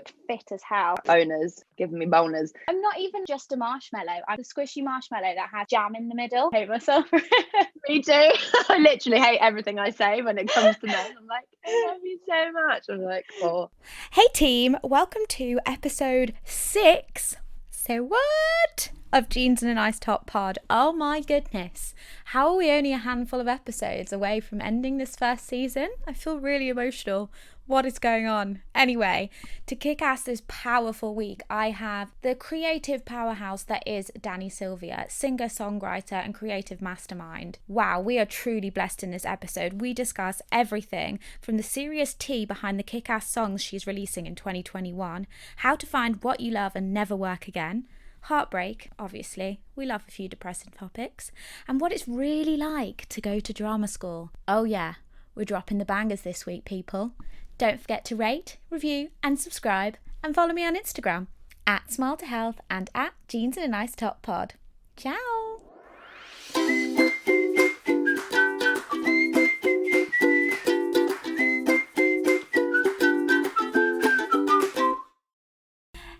look fit as hell. Boners, giving me boners. I'm not even just a marshmallow. I'm a squishy marshmallow that has jam in the middle. I hate myself. Me too. I literally hate everything I say when it comes to men. I'm like, I love you so much. I'm like, oh. Hey team, welcome to episode 6. So what? Of Jeans and a Nice Top Pod. Oh my goodness. How are we only a handful of episodes away from ending this first season? I feel really emotional. What is going on? Anyway, to kick ass this powerful week, I have the creative powerhouse that is Dani Sylvia, singer-songwriter and creative mastermind. Wow, we are truly blessed in this episode. We discuss everything from the serious tea behind the kick-ass songs she's releasing in 2021, how to find what you love and never work again, heartbreak, obviously, we love a few depressing topics, and what it's really like to go to drama school. Oh yeah, we're dropping the bangers this week, people. Don't forget to rate, review and subscribe, and follow me on Instagram at Smile to Health and at Jeans and a Nice Top Pod. Ciao!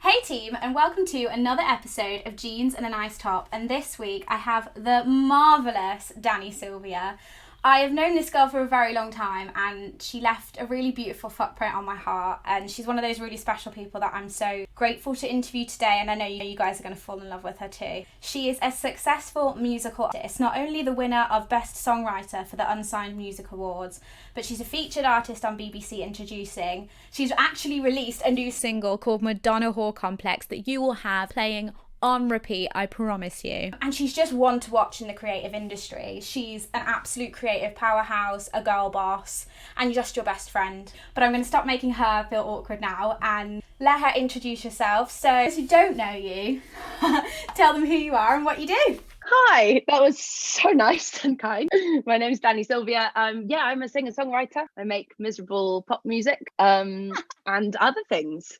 Hey team, and welcome to another episode of Jeans and a Nice Top, and this week I have the marvellous Dani Sylvia. I have known this girl for a very long time, and she left a really beautiful footprint on my heart, and she's one of those really special people that I'm so grateful to interview today, and I know you guys are going to fall in love with her too. She is a successful musical artist, not only the winner of Best Songwriter for the Unsigned Music Awards, but she's a featured artist on BBC Introducing. She's actually released a new single called Madonna Whore Complex that you will have playing on repeat, I promise you. And she's just one to watch in the creative industry. She's an absolute creative powerhouse, a girl boss, and just your best friend. But I'm going to stop making her feel awkward now and let her introduce herself. So, those who don't know you, tell them who you are and what you do. Hi, that was so nice and kind. My name's Dani Sylvia. I'm a singer-songwriter. I make miserable pop music and other things.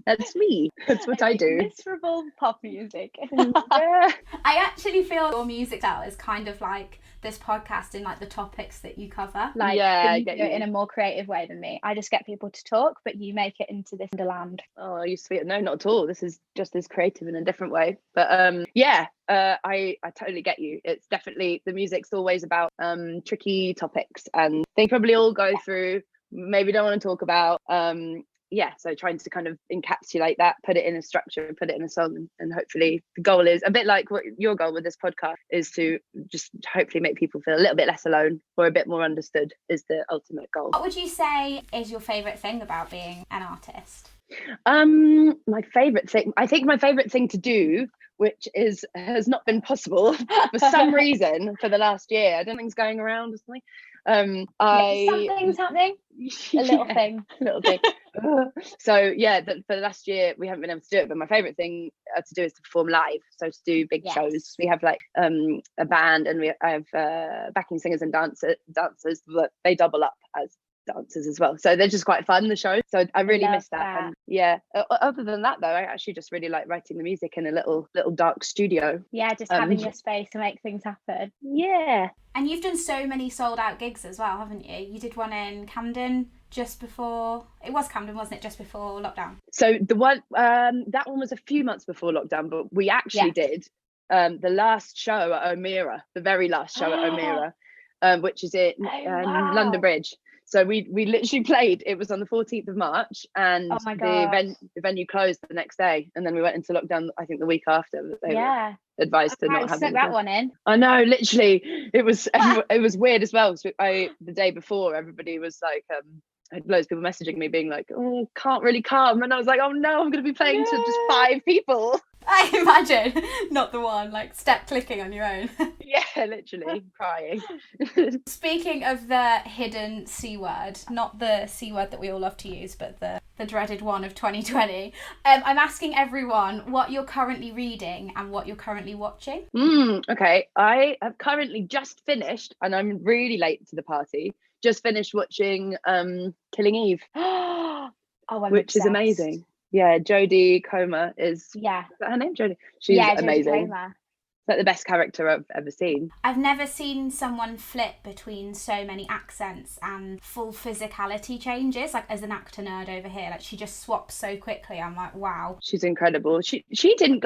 That's me. That's what I do. Miserable pop music. Yeah. I actually feel your music style is kind of like this podcast in like the topics that you cover. Like, Yeah, you do it in a more creative way than me. I just get people to talk, but you make it into this wonderland. Oh, you sweet. No, not at all. This is just as creative in a different way. But I totally get you. It's definitely, the music's always about tricky topics, and they probably all go through, maybe don't want to talk about. So trying to kind of encapsulate that, put it in a structure, put it in a song, and hopefully the goal is a bit like what your goal with this podcast is, to just hopefully make people feel a little bit less alone or a bit more understood, is the ultimate goal. What would you say is your favourite thing about being an artist? My favourite thing, I think my favourite thing to do, which has not been possible for some reason for the last year. I don't think it's going around or something. Something's happening. A little thing. So for the last year we haven't been able to do it, but my favorite thing to do is to perform live, so to do big shows. We have like a band, and I have backing singers and dancers, but they double up as dancers as well, so they're just quite fun, the show. So I really miss that. And other than that though, I actually just really like writing the music in a little dark studio. Just having your space to make things happen. And you've done so many sold out gigs as well, haven't you? You did one in Camden just before, it was Camden, wasn't it, just before lockdown? So the one that one was a few months before lockdown, but we actually did the last show at O'Meara, the very last show at O'Meara, which is in London Bridge. So we literally played, it was on the 14th of March, and the venue closed the next day, and then we went into lockdown, I think the week after. They were advised to not have that one in. I know, literally, it was weird as well. So the day before, everybody was like, I had loads of people messaging me being like, oh, can't really come, and I was like, oh no, I'm going to be playing to just 5 people. I imagine, not the one, like step clicking on your own. Yeah, literally crying. Speaking of the hidden C word, not the C word that we all love to use, but the dreaded one of 2020, I'm asking everyone what you're currently reading and what you're currently watching. Okay, I have currently just finished, and I'm really late to the party, just finished watching Killing Eve. Which is amazing. Yeah, Jodie Comer is that her name? Jodie. She's amazing. like the best character I've ever seen. I've never seen someone flip between so many accents and full physicality changes, like as an actor nerd over here. Like she just swaps so quickly. I'm like, wow. She's incredible. She didn't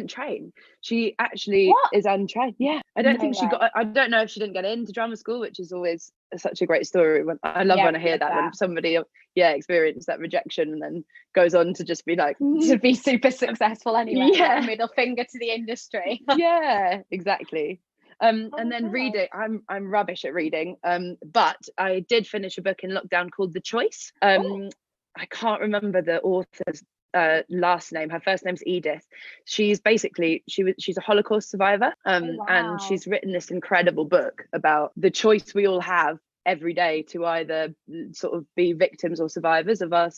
train. She actually is untrained. Yeah. I don't think she got, I don't know if she didn't get into drama school, which is always such a great story. I love when I hear that, when somebody experienced that rejection and then goes on to just be like to be super successful anyway. Like middle finger to the industry. Yeah, exactly. And then reading, I'm rubbish at reading, but I did finish a book in lockdown called The Choice. I can't remember the author's last name. Her first name's Edith. She's a Holocaust survivor, and she's written this incredible book about the choice we all have every day to either sort of be victims or survivors of our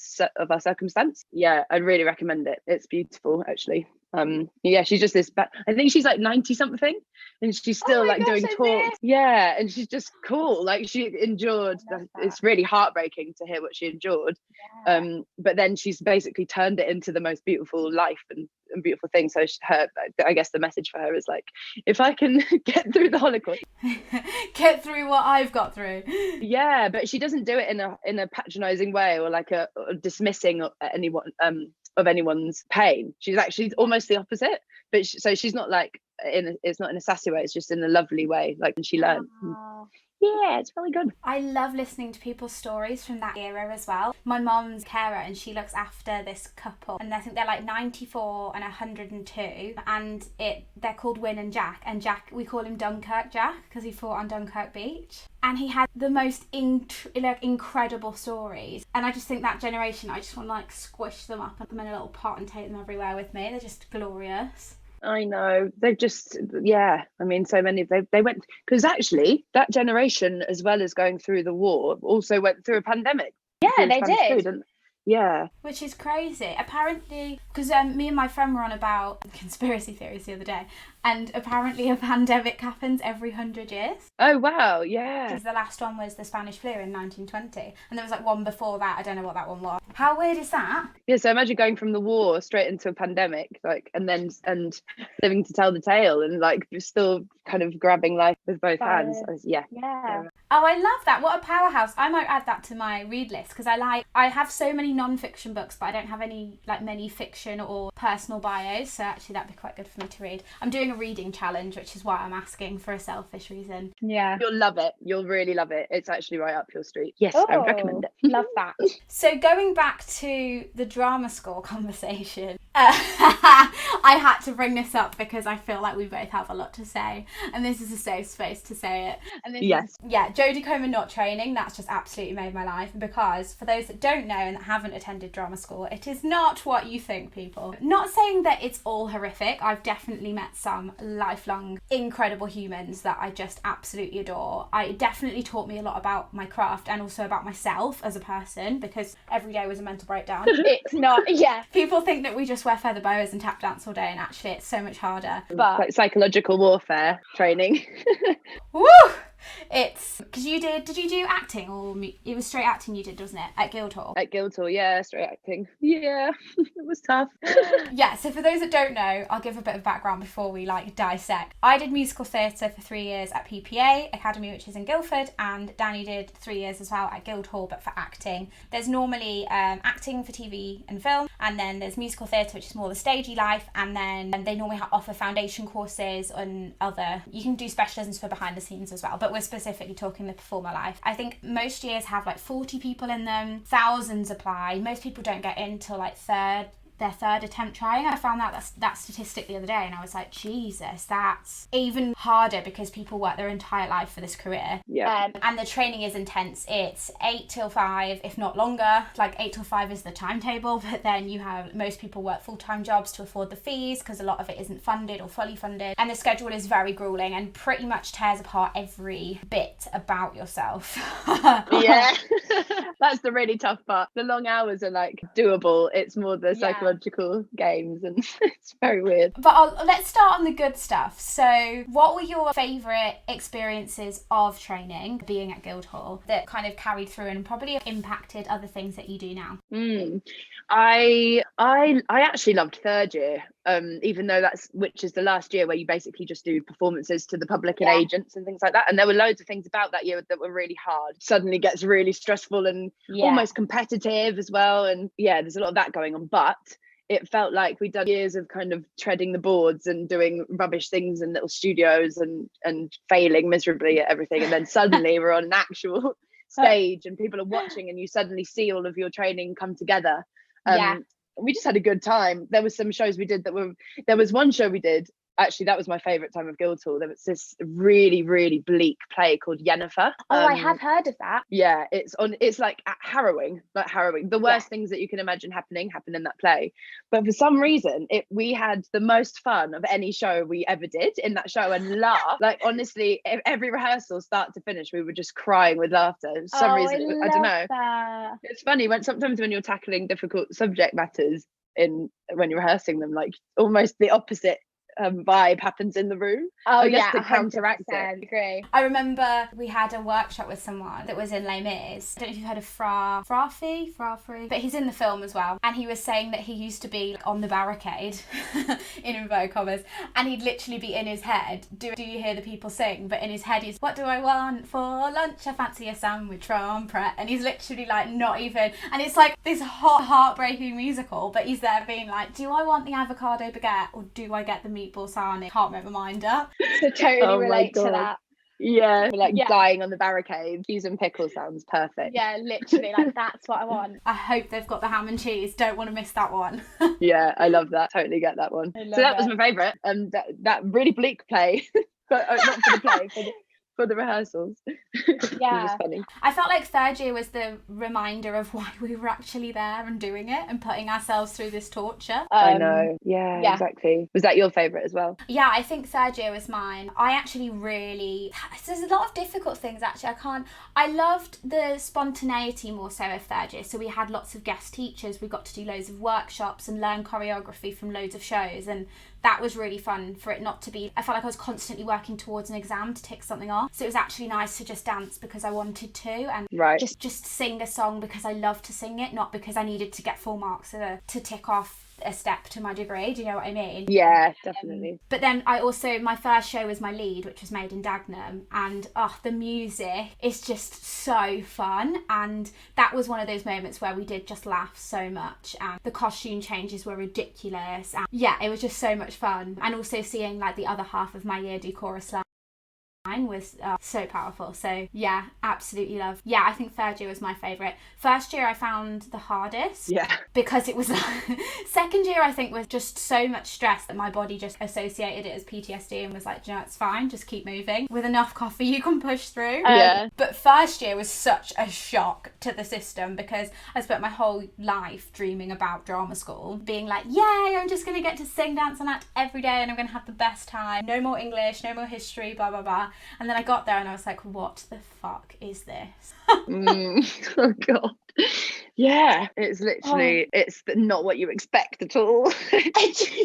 circumstance. Yeah, I'd really recommend it. It's beautiful, actually. She's just this, I think she's like 90 something, and she's still doing talks. Yeah, and she's just cool. Like she endured. It's really heartbreaking to hear what she endured. But then she's basically turned it into the most beautiful life and beautiful thing. So I guess the message for her is like, if I can get through the Holocaust, get through what I've got through. Yeah, but she doesn't do it in a patronizing way or like a dismissing of anyone of anyone's pain. She's actually almost the opposite. But she's not like it's not in a sassy way. It's just in a lovely way. Like, and she learned. Yeah, it's really good. I love listening to people's stories from that era as well. My mom's carer, and she looks after this couple, and I think they're like 94 and 102, and they're called Win and Jack. And Jack, we call him Dunkirk Jack because he fought on Dunkirk Beach, and he had the most incredible stories. And I just think that generation, I just want to like squish them up, put them in a little pot and take them everywhere with me. They're just glorious. I know, they've just, I mean, so many of they went, because actually that generation, as well as going through the war, also went through a pandemic. Yeah, they did. Yeah, which is crazy. Apparently, because me and my friend were on about conspiracy theories the other day, and apparently a pandemic happens every 100 years. Oh wow, yeah. Because the last one was the Spanish flu in 1920, and there was like one before that. I don't know what that one was. How weird is that? Yeah, so imagine going from the war straight into a pandemic, like, and living to tell the tale, and like still kind of grabbing life with both hands. Yeah. Oh, I love that. What a powerhouse. I might add that to my read list, because I have so many non-fiction books, but I don't have any many fiction or personal bios, so actually that'd be quite good for me to read. I'm doing a reading challenge, which is why I'm asking, for a selfish reason. Yeah, you'll love it. You'll really love it. It's actually right up your street. Yes, I would recommend it. Love that. So going back to the drama school conversation, I had to bring this up because I feel like we both have a lot to say, and this is a safe space to say it. And Jodie Comer not training, that's just absolutely made my life, because for those that don't know and that haven't attended drama school, it is not what you think, people. Not saying that it's all horrific. I've definitely met some lifelong incredible humans that I just absolutely adore. It definitely taught me a lot about my craft and also about myself as a person, because every day was a mental breakdown. It's not, people think that we just wear feather boas and tap dance all day, and actually it's so much harder. But like psychological warfare training. Woo! It's because did you do acting, or it was straight acting you did, wasn't it, at Guildhall? At Guildhall, yeah, straight acting. Yeah, it was tough. Yeah, so for those that don't know, I'll give a bit of background before we dissect. I did musical theatre for 3 years at PPA Academy, which is in Guildford, and Dani did 3 years as well at Guildhall, but for acting. There's normally acting for TV and film, and then there's musical theatre, which is more the stagey life, and then they normally offer foundation courses and you can do specialisms for behind the scenes as well, but we're specifically talking the performer life. I think most years have 40 people in them, thousands apply. Most people don't get in till their third attempt trying. I found out that statistic the other day, and I was like, Jesus, that's even harder because people work their entire life for this career. Yeah. And the training is intense. It's 8 till 5, if not longer. 8 till 5 is the timetable, but then you have most people work full-time jobs to afford the fees, because a lot of it isn't funded or fully funded. And the schedule is very grueling and pretty much tears apart every bit about yourself. Yeah. That's the really tough part. The long hours are doable. It's more the psychological psychological games, and it's very weird. But let's start on the good stuff. So what were your favourite experiences of training, being at Guildhall, that kind of carried through and probably impacted other things that you do now? I actually loved third year, even though which is the last year where you basically just do performances to the public and agents and things like that. And there were loads of things about that year that were really hard. Suddenly gets really stressful and almost competitive as well. And there's a lot of that going on. But it felt like we'd done years of kind of treading the boards and doing rubbish things in little studios and failing miserably at everything. And then suddenly we're on an actual stage and people are watching, and you suddenly see all of your training come together. We just had a good time. There was some shows we did there was one show we did, actually that was my favourite time of Guildhall. There was this really, really bleak play called Yennefer. I have heard of that. Yeah, it's like harrowing. The worst things that you can imagine happen in that play. But for some reason, we had the most fun of any show we ever did in that show, and laugh. Like, honestly, every rehearsal, start to finish, we were just crying with laughter. For some reason, I don't know. That. It's funny sometimes when you're tackling difficult subject matters when you're rehearsing them, like almost the opposite vibe happens in the room. To counteract it. Agree. I remember we had a workshop with someone that was in Les Mis. I don't know if you've heard of Frafri, but he's in the film as well. And he was saying that he used to be on the barricade, in inverted commas, and he'd literally be in his head, do you hear the people sing? But in his head he's, what do I want for lunch? I fancy a sandwich from Pret. And he's literally like not even, and it's like this heartbreaking musical, but he's there being like, do I want the avocado baguette or do I get the meatball sarnie? Can't make my mind up. So totally relate to that. Yeah, dying on the barricade. Cheese and pickle sounds perfect. Yeah, literally, like that's what I want. I hope they've got the ham and cheese. Don't want to miss that one. Yeah, I love that. Totally get that one. So that was my favourite. That really bleak play, but not for the play, for the rehearsals. It was funny. I felt like third year was the reminder of why we were actually there and doing it and putting ourselves through this torture. I know. Yeah, exactly. Was that your favourite as well? Yeah, I think third year was mine. I actually there's a lot of difficult things actually. I loved the spontaneity more so of third year. So we had lots of guest teachers. We got to do loads of workshops and learn choreography from loads of shows, and that was really fun for it not to be, I felt like I was constantly working towards an exam to tick something off. So it was actually nice to just dance because I wanted to, and just sing a song because I love to sing it, not because I needed to get full marks to tick off a step to my degree. Do you know what I mean? Yeah, definitely. But then my first show was my lead, which was made in Dagenham, and the music is just so fun, and that was one of those moments where we did just laugh so much, and the costume changes were ridiculous, and it was just so much fun. And also seeing like the other half of my year do chorus line was so powerful. So yeah, absolutely love. Yeah, I think third year was my favourite. First year I found the hardest. Yeah. Because it was second year I think was just so much stress that my body just associated it as PTSD and was like, you know, it's fine, just keep moving. With enough coffee you can push through. But first year was such a shock to the system because I spent my whole life dreaming about drama school, being like, yay, I'm just going to get to sing, dance and act every day and I'm going to have the best time. No more English, no more history, blah, blah, blah. And then I got there and I was like, what the fuck is this? Oh god. Yeah, it's literally it's not what you expect at all.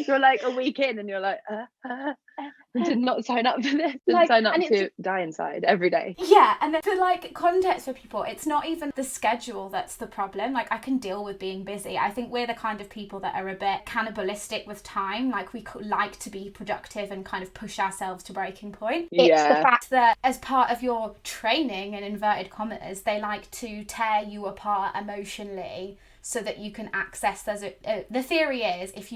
You're like a week in and you're like I did not sign up for this. Didn't sign up to die inside every day. Yeah, and then for like context for people, it's not even the schedule that's the problem. Like I can deal with being busy. I think we're the kind of people that are a bit cannibalistic with time. Like we like to be productive and kind of push ourselves to breaking point. It's the fact that as part of your training, in inverted commas, they like to tear you apart emotionally so that you can access the theory is if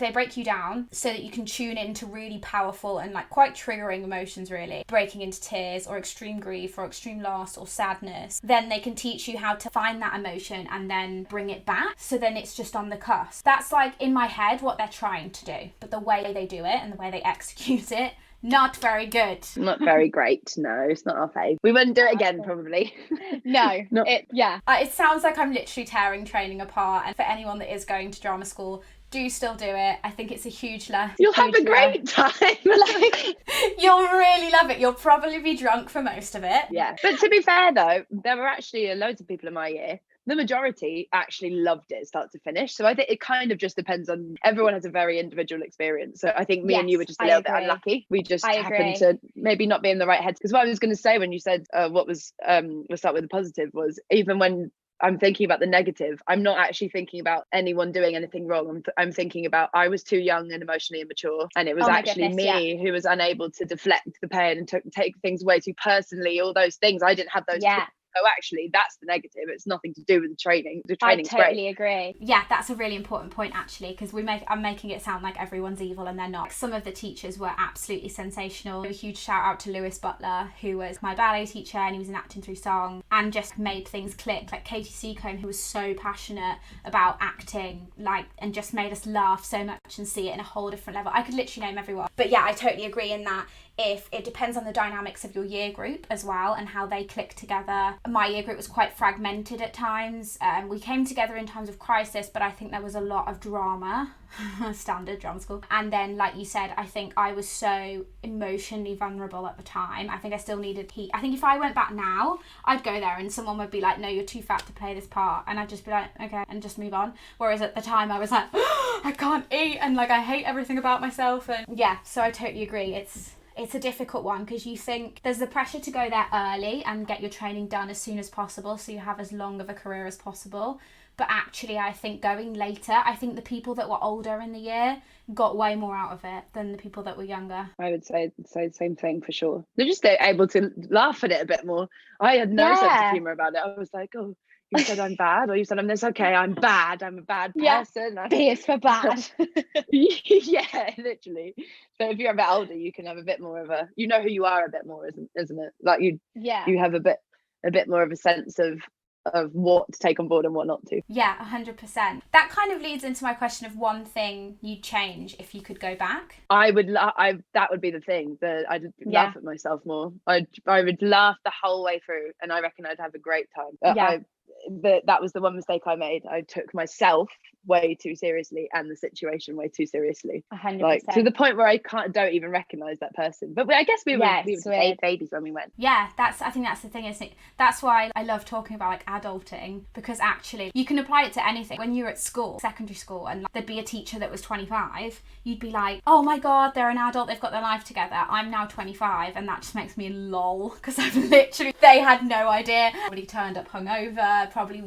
they break you down so that you can tune into really powerful and like quite triggering emotions, really breaking into tears or extreme grief or extreme loss or sadness, then they can teach you how to find that emotion and then bring it back, so then it's just on the cusp. That's like in my head what they're trying to do, but the way they do it and the way they execute it, not very good. Not very great. No, it's not our fave. We wouldn't do it again, probably. No. It sounds like I'm literally tearing training apart. And for anyone that is going to drama school, do still do it. I think it's a huge lesson. You'll have a great time. You'll really love it. You'll probably be drunk for most of it. Yeah. But to be fair though, there were actually loads of people in my year the majority actually loved it start to finish. So I think it kind of just depends on, everyone has a very individual experience. So I think me and you were just a little bit unlucky. We just happened to maybe not be in the right heads. Because what I was going to say when you said what was we'll start with the positive, was even when I'm thinking about the negative, I'm not actually thinking about anyone doing anything wrong. I'm thinking about, I was too young and emotionally immature, and it was me who was unable to deflect the pain and take things way too personally, all those things. I didn't have those tools. So actually that's the negative. It's nothing to do with the training. The training's I totally agree. Yeah, that's a really important point actually, because I'm making it sound like everyone's evil and they're not. Some of the teachers were absolutely sensational. A huge shout out to Lewis Butler, who was my ballet teacher, and he was in acting through song and just made things click. Like Katie Seacone, who was so passionate about acting, and just made us laugh so much and see it in a whole different level. I could literally name everyone. But yeah, I totally agree in that if it depends on the dynamics of your year group as well and how they click together. My year group was quite fragmented at times. We came together in times of crisis, but I think there was a lot of drama, standard drama school. And then, like you said, I think I was so emotionally vulnerable at the time. I think I still needed heat. I think if I went back now, I'd go there and someone would be like, no, you're too fat to play this part. And I'd just be like, okay, and just move on. Whereas at the time I was like, I can't eat, and I hate everything about myself. And yeah, so I totally agree. It's a difficult one, because you think there's the pressure to go there early and get your training done as soon as possible so you have as long of a career as possible. But actually, I think going later, I think the people that were older in the year got way more out of it than the people that were younger. I would say the same thing for sure. They're just able to laugh at it a bit more. I had no sense of humour about it. I was like, oh, you said I'm bad, or you said I'm this. Okay, I'm bad. I'm a bad person. B is for bad. Yeah, literally. But if you're a bit older, you can have a bit more of a, you know who you are a bit more, isn't it? Like you have a bit more of a sense of what to take on board and what not to. Yeah, 100%. That kind of leads into my question of one thing you'd change if you could go back. I would that would be the thing, that I'd laugh at myself more. I would laugh the whole way through, and I reckon I'd have a great time. That was the one mistake I made. I took myself way too seriously and the situation way too seriously. 100%. To the point where I don't even recognise that person. But I guess we were babies when we went. Yeah, I think that's the thing, isn't it? That's why I love talking about adulting, because actually you can apply it to anything. When you're at school, secondary school, and there'd be a teacher that was 25, you'd be like, oh my god, they're an adult, they've got their life together. I'm now 25, and that just makes me lol, because I've literally, they had no idea. Probably turned up hungover, probably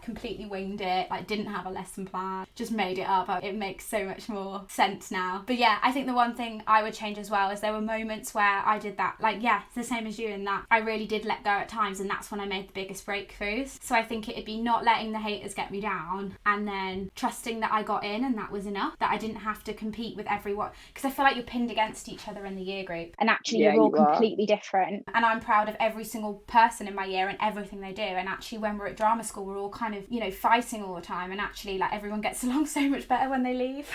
completely winged it, didn't have a lesson plan, just made it up. It makes so much more sense now. But yeah, I think the one thing I would change as well is there were moments where I did that, it's the same as you, in that I really did let go at times, and that's when I made the biggest breakthroughs. So I think it'd be not letting the haters get me down, and then trusting that I got in and that was enough, that I didn't have to compete with everyone, because I feel like you're pinned against each other in the year group, and actually you're all completely different. And I'm proud of every single person in my year and everything they do. And actually when we're at drama school, we're all kind of fighting all the time, and actually everyone gets along so much better when they leave.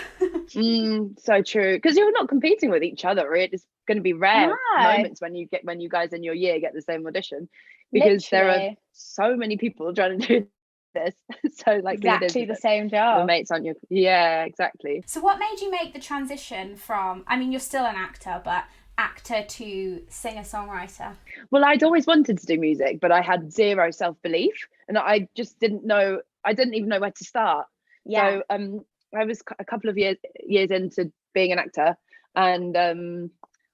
So true, because you're not competing with each other. It's going to be rare moments when you guys in your year get the same audition, because there are so many people trying to do this. So exactly the same job. Your mates aren't you? Yeah, exactly. So what made you make the transition from, you're still an actor, but actor to singer-songwriter? Well, I'd always wanted to do music, but I had zero self-belief, and I just didn't even know where to start. So I was a couple of years into being an actor, and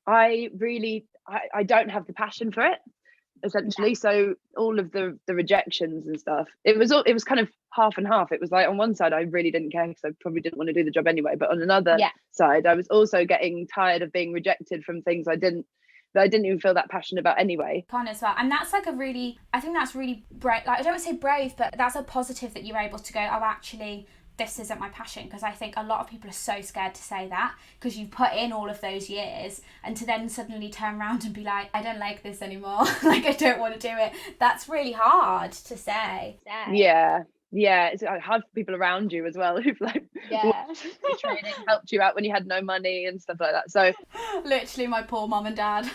I don't have the passion for it, essentially. So all of the rejections and stuff, it was kind of half and half. It was on one side I really didn't care because I probably didn't want to do the job anyway, but on another side I was also getting tired of being rejected from things I didn't even feel that passionate about anyway. Can't as well. And that's I think that's really brave. I don't want to say brave, but that's a positive that you're able to go, oh, actually this isn't my passion, because I think a lot of people are so scared to say that, because you put in all of those years, and to then suddenly turn around and be like, I don't like this anymore, I don't want to do it. That's really hard to say. Yeah, it's hard for people around you as well who've training, helped you out when you had no money and stuff like that. So literally my poor mum and dad.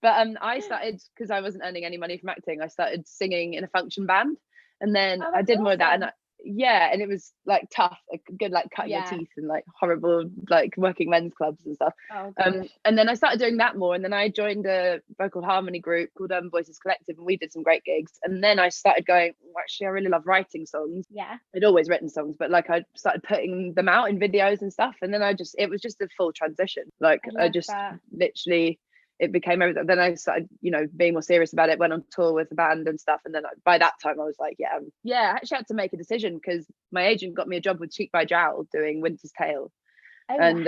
But I started, because I wasn't earning any money from acting, I started singing in a function band, and then I did more of that, and yeah, and it was like tough, like good, like cutting your teeth and like horrible like working men's clubs and stuff. And then I started doing that more, and then I joined a vocal harmony group called Voices Collective, and we did some great gigs. And then I started going, well, actually I really love writing songs. I'd always written songs, but like I started putting them out in videos and stuff, and then it was just a full transition. Like I just literally, it became everything. Then I started, you know, being more serious about it, went on tour with the band and stuff. And then by that time I was like, I actually had to make a decision, because my agent got me a job with Cheek by Jowl doing Winter's Tale. And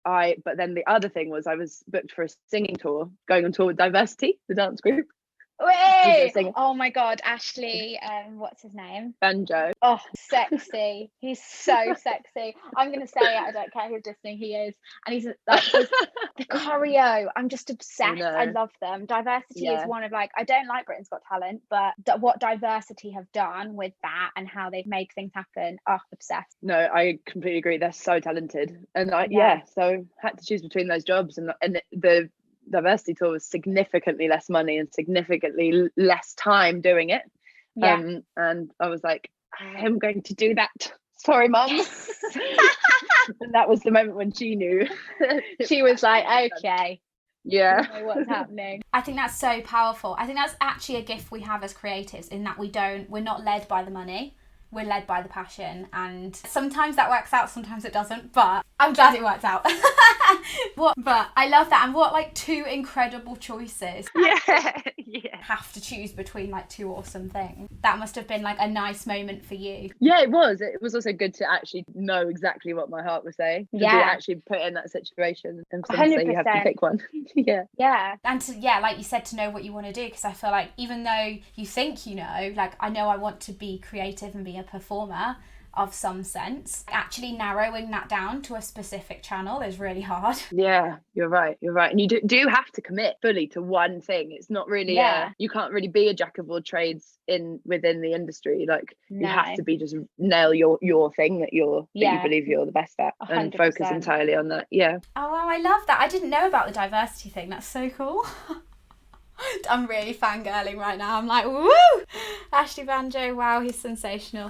but then the other thing was I was booked for a singing tour, going on tour with Diversity, the dance group. Wait! Oh my god, Ashley, what's his name? Banjo. Oh, sexy. He's so sexy. I'm gonna say it, I don't care who's listening, he is. And he's like the choreo, I'm just obsessed. I love them. Diversity is one of, like, I don't like Britain's Got Talent, but what Diversity have done with that and how they've made things happen, obsessed. No, I completely agree. They're so talented. And so had to choose between those jobs, and the Diversity tour was significantly less money and significantly less time doing it. And I was like, I am going to do that. Sorry, mum. And that was the moment when she knew. She was like, okay, yeah, I know what's happening. I think that's so powerful. I think that's actually a gift we have as creatives, in that we're not led by the money. We're led by the passion, and sometimes that works out, sometimes it doesn't, but I'm glad it worked out. But I love that. And what, like, two incredible choices. Have to choose between like two awesome things. That must have been like a nice moment for you. Yeah, it was also good to actually know exactly what my heart was saying, to be actually put in that situation, and say you have to pick one. And to, like you said, to know what you want to do, because I feel like even though you think you know, like, I know I want to be creative and be a performer of some sense, actually narrowing that down to a specific channel is really hard. Yeah, you're right, and you do have to commit fully to one thing. It's not really you can't really be a jack of all trades within the industry. Like, you have to be just nail your thing that you believe you're the best at, 100%. And focus entirely on that. Oh wow, I love that. I didn't know about the Diversity thing. That's so cool. I'm really fangirling right now. I'm like, woo! Ashley Banjo, wow, he's sensational.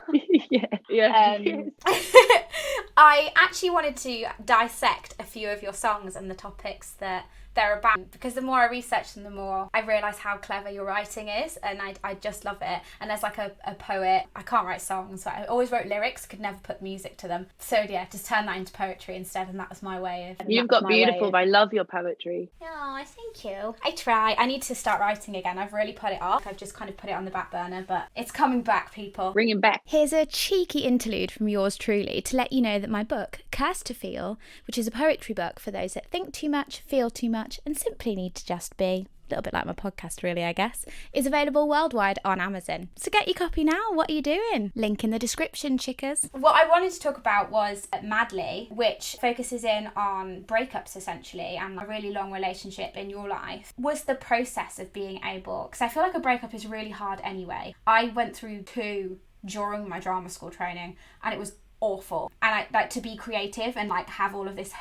I actually wanted to dissect a few of your songs and the topics that they're about, because the more I research them, the more I realise how clever your writing is, and I just love it. And as like a poet, I can't write songs, but I always wrote lyrics, could never put music to them. So just turn that into poetry instead, and that was my way of... You've got beautiful, I love your poetry. Oh, thank you. I try. I need to start writing again. I've really put it off. I've just kind of put it on the back burner, but it's coming back, people. Bring it back. Here's a cheeky interlude from yours truly to let you know that my book, Cursed to Feel, which is a poetry book for those that think too much, feel too much, and simply need to just be, a little bit like my podcast really, I guess, is available worldwide on Amazon. So get your copy now. What are you doing? Link in the description, chickers. What I wanted to talk about was Madly, which focuses in on breakups essentially, and a really long relationship in your life. Was the process of being able, because I feel like a breakup is really hard anyway. I went through 2 during my drama school training, and it was awful. And I like to be creative and like have all of this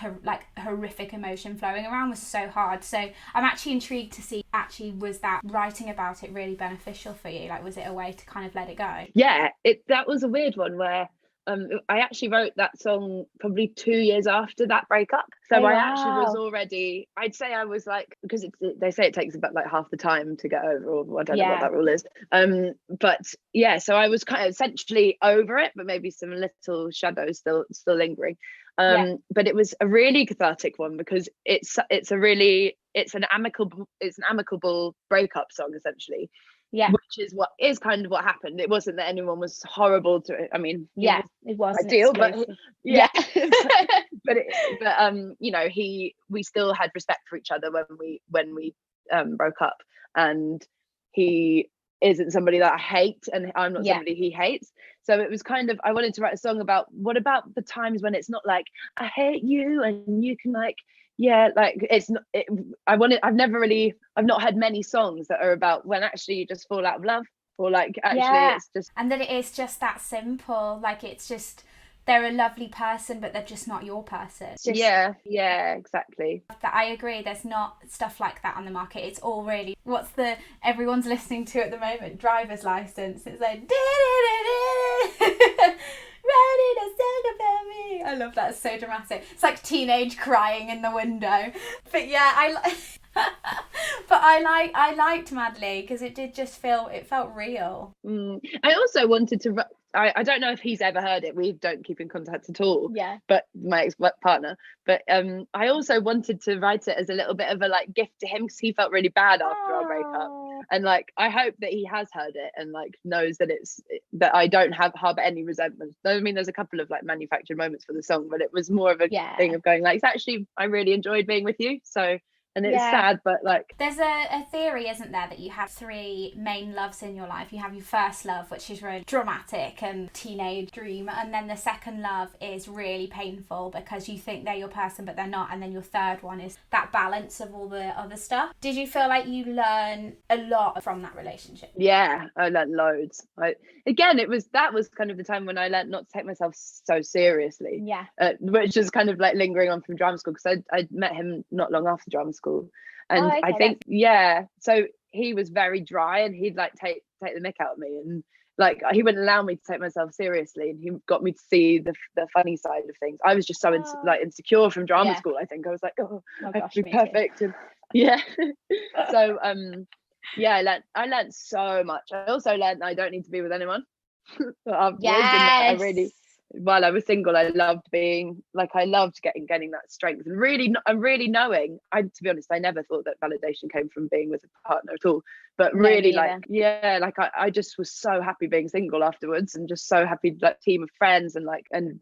horrific emotion flowing around was so hard. So I'm actually intrigued to see, was that writing about it really beneficial for you? Like, was it a way to kind of let it go? Yeah, that was a weird one where I actually wrote that song probably 2 years after that breakup. So I actually was already, I'd say I was like, because they say it takes about like half the time to get over, or I don't know what that rule is. But so I was kind of essentially over it, but maybe some little shadows still lingering. But it was a really cathartic one, because it's an amicable breakup song essentially. Which is kind of what happened. It wasn't that anyone was horrible to it. I mean, it wasn't ideal, but you know, we still had respect for each other when we broke up, and he isn't somebody that I hate, and I'm not somebody he hates. So it was kind of, I wanted to write a song about, what about the times when it's not like I hate you and you can like, it's not, I've not had many songs that are about when actually you just fall out of love, or like actually it's just, and that it is just that simple. Like, it's just they're a lovely person, but they're just not your person. Yeah, exactly. I agree. There's not stuff like that on the market. It's all really, what's the everyone's listening to at the moment? Driver's License. It's like ready to sing about me. I love that. It's so dramatic. It's like teenage crying in the window. But yeah, I liked Madly because it did just it felt real. I also wanted to. I don't know if he's ever heard it. We don't keep in contact at all. Yeah. But my ex-partner. But I also wanted to write it as a little bit of a like gift to him because he felt really bad after our breakup. And like I hope that he has heard it and like knows that that I don't harbour any resentment. I mean, there's a couple of like manufactured moments for the song, but it was more of a thing of going like, it's actually, I really enjoyed being with you. So. And it's sad, but like... There's a theory, isn't there, that you have 3 main loves in your life. You have your first love, which is really dramatic and teenage dream. And then the second love is really painful because you think they're your person, but they're not. And then your third one is that balance of all the other stuff. Did you feel like you learn a lot from that relationship? Yeah, I learned loads. That was kind of the time when I learned not to take myself so seriously. Yeah. Which is kind of like lingering on from drama school because I met him not long after drama school. And I think so he was very dry and he'd like take the mick out of me and like he wouldn't allow me to take myself seriously and he got me to see the funny side of things. I was just so insecure from drama school. I think I was like, I have to be perfect and so I learned so much. I also learned that I don't need to be with anyone afterwards. While I was single, I loved getting that strength and really knowing. To be honest, I never thought that validation came from being with a partner at all. But really, I just was so happy being single afterwards, and just so happy, like team of friends, and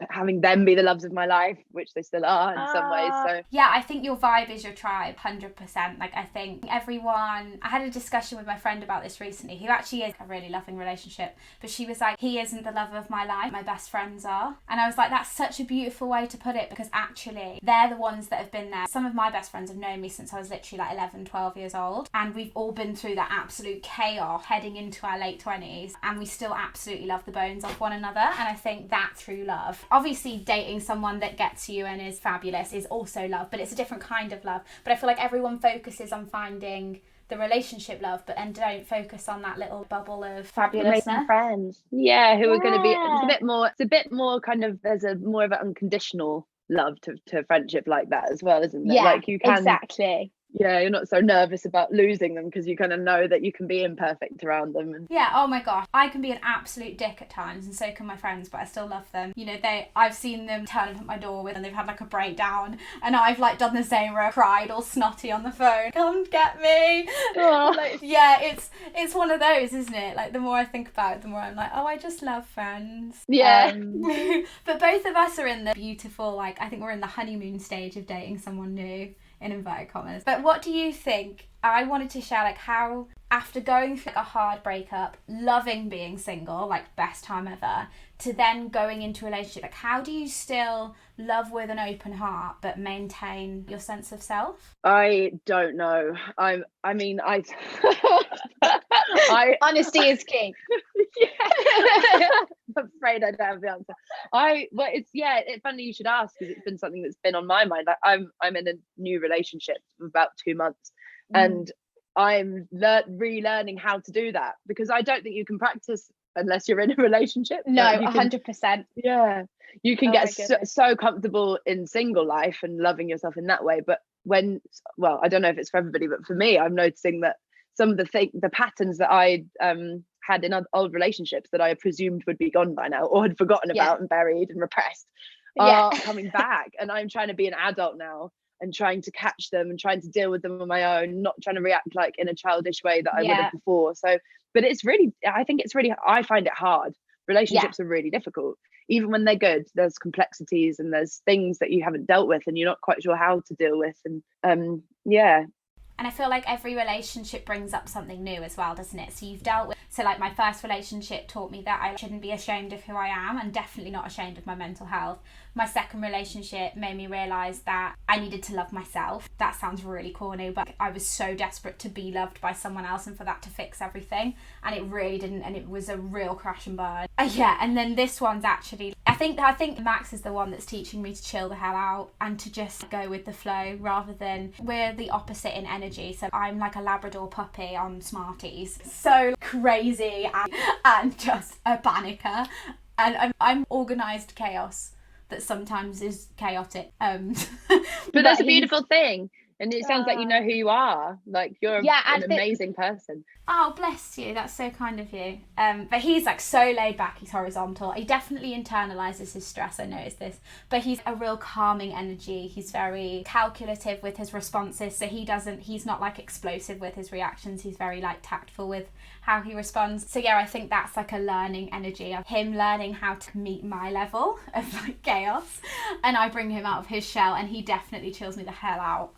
having them be the loves of my life, which they still are in some ways. So yeah, I think your vibe is your tribe, 100%. Like I think everyone. I had a discussion with my friend about this recently, who actually is a really loving relationship, but she was like, he isn't the love of my life. My best friends are, and I was like, that's such a beautiful way to put it because actually they're the ones that have been there. Some of my best friends have known me since I was literally like 11, 12 years old, and we've all been through that absolute chaos heading into our late 20s, and we still absolutely love the bones off one another. And I think that through love, obviously dating someone that gets you and is fabulous is also love, but it's a different kind of love. But I feel like everyone focuses on finding the relationship love, but then don't focus on that little bubble of fabulousness. Friends, who are going to be. It's a bit more kind of. There's more of an unconditional love to friendship like that as well, isn't there? Yeah, like you can exactly. Yeah, you're not so nervous about losing them because you kind of know that you can be imperfect around them. And yeah, oh my gosh, I can be an absolute dick at times, and so can my friends, but I still love them. You know, I've seen them turn up at my door and they've had like a breakdown, and I've like done the same where I cried all snotty on the phone. Come get me. Like, yeah, it's one of those, isn't it? Like the more I think about it, the more I'm like, oh, I just love friends. Yeah. But both of us are in the beautiful, like I think we're in the honeymoon stage of dating someone new, in inverted commas. But what do you think? I wanted to share like how after going through like a hard breakup, loving being single, like best time ever, to then going into a relationship, like how do you still love with an open heart but maintain your sense of self? I don't know. I honesty is king. Yeah. I'm afraid I don't have the answer. It's funny you should ask because it's been something that's been on my mind. Like I'm in a new relationship for about 2 months, and I'm relearning how to do that because I don't think you can practice unless you're in a relationship. No, 100%. Yeah, you can get so comfortable in single life and loving yourself in that way, but I don't know if it's for everybody, but for me, I'm noticing that some of the patterns that I had in old relationships that I presumed would be gone by now or had forgotten about and buried and repressed are coming back, and I'm trying to be an adult now and trying to catch them and trying to deal with them on my own, not trying to react like in a childish way that I would have before. So, but I find it hard. Relationships are really difficult. Even when they're good, there's complexities and there's things that you haven't dealt with and you're not quite sure how to deal with. And And I feel like every relationship brings up something new as well, doesn't it? So you've dealt with, so like my first relationship taught me that I shouldn't be ashamed of who I am, and definitely not ashamed of my mental health. My second relationship made me realise that I needed to love myself. That sounds really corny, but I was so desperate to be loved by someone else and for that to fix everything. And it really didn't, and it was a real crash and burn. Yeah, and then this one's actually, I think Max is the one that's teaching me to chill the hell out and to just go with the flow, rather than, we're the opposite in energy. So I'm like a Labrador puppy on Smarties. So crazy and just a panicker. And I'm organised chaos that sometimes is chaotic. But that's a beautiful thing. And it sounds like you know who you are. Like, you're an amazing person. Oh, bless you. That's so kind of you. But he's like so laid back. He's horizontal. He definitely internalises his stress. I noticed this. But he's a real calming energy. He's very calculative with his responses. So he's not like explosive with his reactions. He's very like tactful with how he responds. So yeah, I think that's like a learning energy of him learning how to meet my level of like chaos. And I bring him out of his shell, and he definitely chills me the hell out.